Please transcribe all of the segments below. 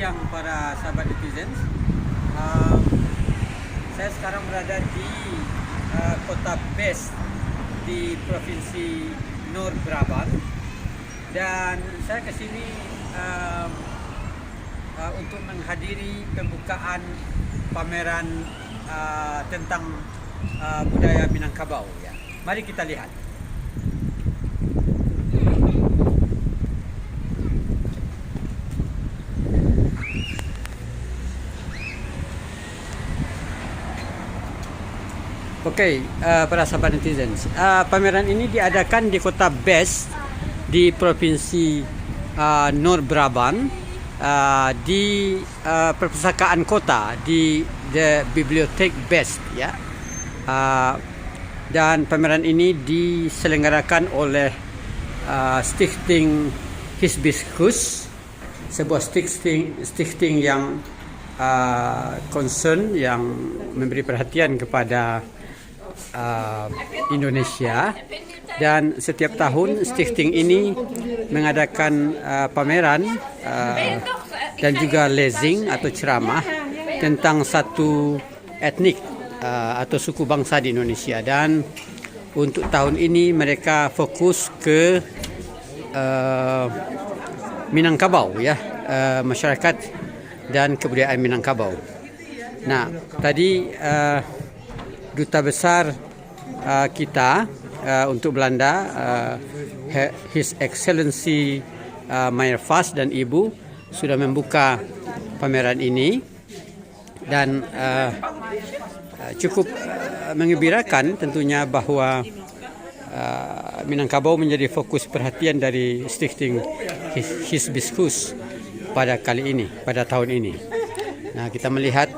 siang para sahabat netizen. Uh, saya sekarang berada di kota Best di provinsi Noord-Brabant, dan saya ke sini untuk menghadiri pembukaan pameran tentang budaya Minangkabau. Ya. Mari kita lihat. Oke, para sahabat netizen, pameran ini diadakan di kota Best di provinsi Noord-Brabant, di perpustakaan kota, di The Bibliotheek Best, ya. Dan pameran ini diselenggarakan oleh Stichting Hisbiscus, sebuah stichting yang concern, yang memberi perhatian kepada Indonesia, dan setiap tahun stichting ini mengadakan pameran dan juga lezing atau ceramah tentang satu etnik atau suku bangsa di Indonesia. Dan untuk tahun ini mereka fokus ke Minangkabau, ya, masyarakat dan kebudayaan Minangkabau. Nah, tadi Duta Besar kita untuk Belanda, His Excellency Meyer Vaz dan Ibu sudah membuka pameran ini, dan cukup menggembirakan tentunya bahwa Minangkabau menjadi fokus perhatian dari Stichting Hisbiscus pada tahun ini. Nah, kita melihat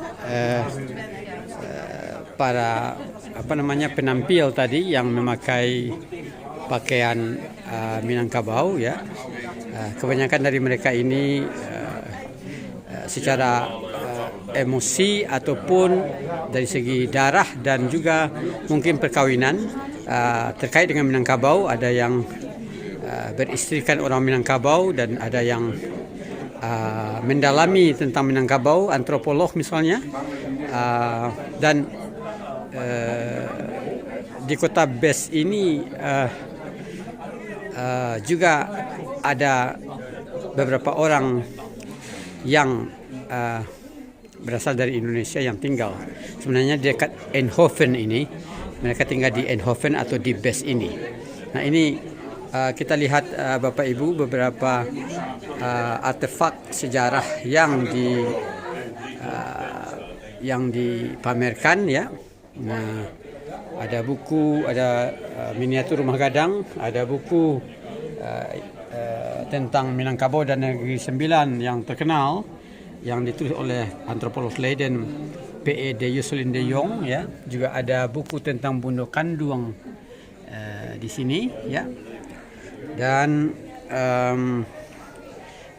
para penampil tadi yang memakai pakaian Minangkabau, ya. Kebanyakan dari mereka ini secara emosi ataupun dari segi darah dan juga mungkin perkawinan terkait dengan Minangkabau. Ada yang beristrikan orang Minangkabau, dan ada yang mendalami tentang Minangkabau, antropolog misalnya, dan di kota Best ini juga ada beberapa orang yang berasal dari Indonesia yang tinggal. Sebenarnya di dekat Eindhoven ini, mereka tinggal di Eindhoven atau di Best ini. Nah, ini kita lihat Bapak Ibu beberapa artefak sejarah yang dipamerkan, ya. Nah, ada buku, ada miniatur rumah gadang, ada buku tentang Minangkabau dan Negeri Sembilan yang terkenal, yang ditulis oleh antropolog Leiden P.E. de Josselin de Jong, ya. Juga ada buku tentang Bondo Kanduang di sini, ya. Dan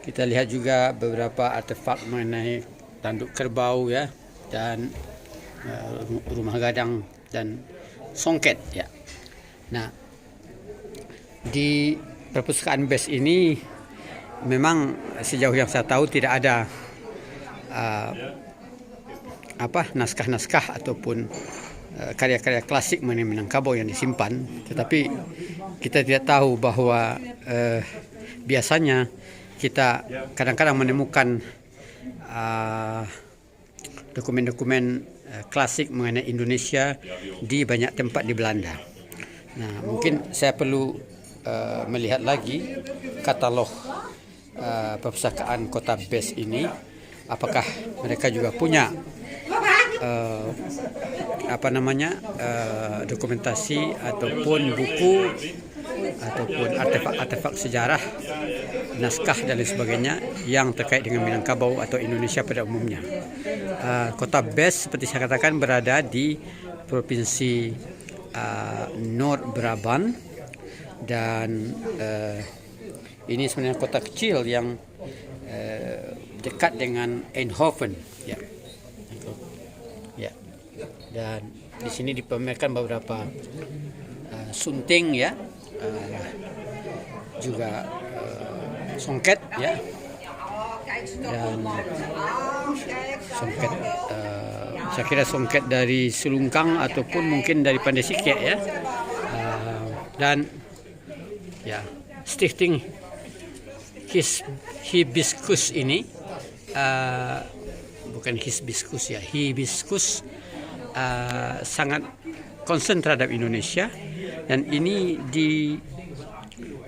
kita lihat juga beberapa artefak mengenai tanduk kerbau, ya, dan rumah gadang dan songket, ya. Nah, di perpustakaan Best ini memang sejauh yang saya tahu tidak ada naskah-naskah ataupun karya-karya klasik mengenai Minangkabau yang disimpan. Tetapi kita tidak tahu bahwa biasanya kita kadang-kadang menemukan dokumen-dokumen klasik mengenai Indonesia di banyak tempat di Belanda. Nah, mungkin saya perlu melihat lagi katalog perpustakaan kota Best ini, apakah mereka juga punya dokumentasi ataupun buku ataupun artefak sejarah, naskah dan lain sebagainya yang terkait dengan Minangkabau atau Indonesia pada umumnya. Kota Best seperti saya katakan berada di provinsi Noord-Brabant, dan ini sebenarnya kota kecil yang dekat dengan Eindhoven, ya. Ya. Dan di sini dipamerkan beberapa sunting, ya, juga songket, ya. dan songket, saya kira songket dari Selungkang ataupun mungkin dari Pandai Sikek ya. Dan ya, Stichting Hibiscus ini bukan hibiscus ya, hibiscus sangat concern terhadap Indonesia, dan ini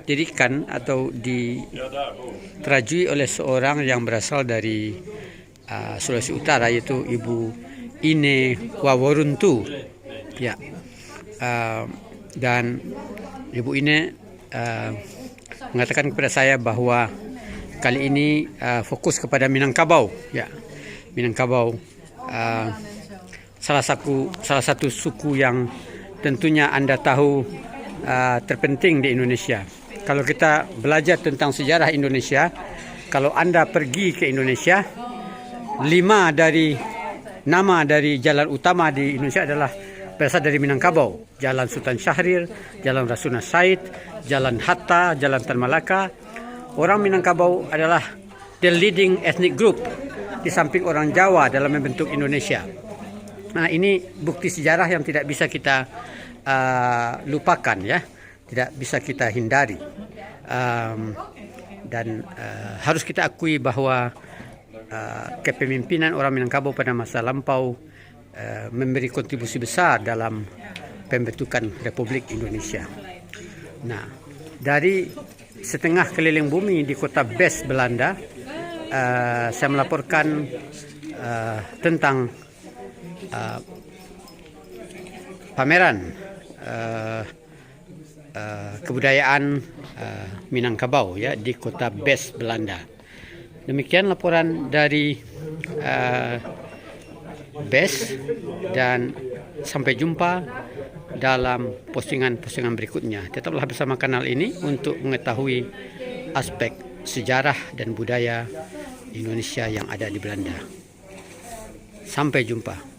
didirikan atau diterajui oleh seorang yang berasal dari Sulawesi Utara, yaitu Ibu Ine Waworuntu ya. Dan Ibu Ine mengatakan kepada saya bahwa kali ini fokus kepada Minangkabau ya. Minangkabau salah satu suku yang tentunya Anda tahu terpenting di Indonesia. Kalau kita belajar tentang sejarah Indonesia, kalau Anda pergi ke Indonesia, 5 dari nama dari jalan utama di Indonesia adalah berasal dari Minangkabau. Jalan Sultan Syahrir, Jalan Rasuna Said, Jalan Hatta, Jalan Tan Malaka. Orang Minangkabau adalah the leading ethnic group di samping orang Jawa dalam membentuk Indonesia. Nah, ini bukti sejarah yang tidak bisa kita lupakan ya, tidak bisa kita hindari. Dan harus kita akui bahwa kepemimpinan orang Minangkabau pada masa lampau memberi kontribusi besar dalam pembentukan Republik Indonesia. Nah, dari setengah keliling bumi di kota Bes, Belanda, saya melaporkan tentang pameran kebudayaan Minangkabau ya di kota Bes, Belanda. Demikian laporan dari Bes, dan sampai jumpa dalam postingan-postingan berikutnya. Tetaplah bersama kanal ini untuk mengetahui aspek sejarah dan budaya Indonesia yang ada di Belanda. Sampai jumpa.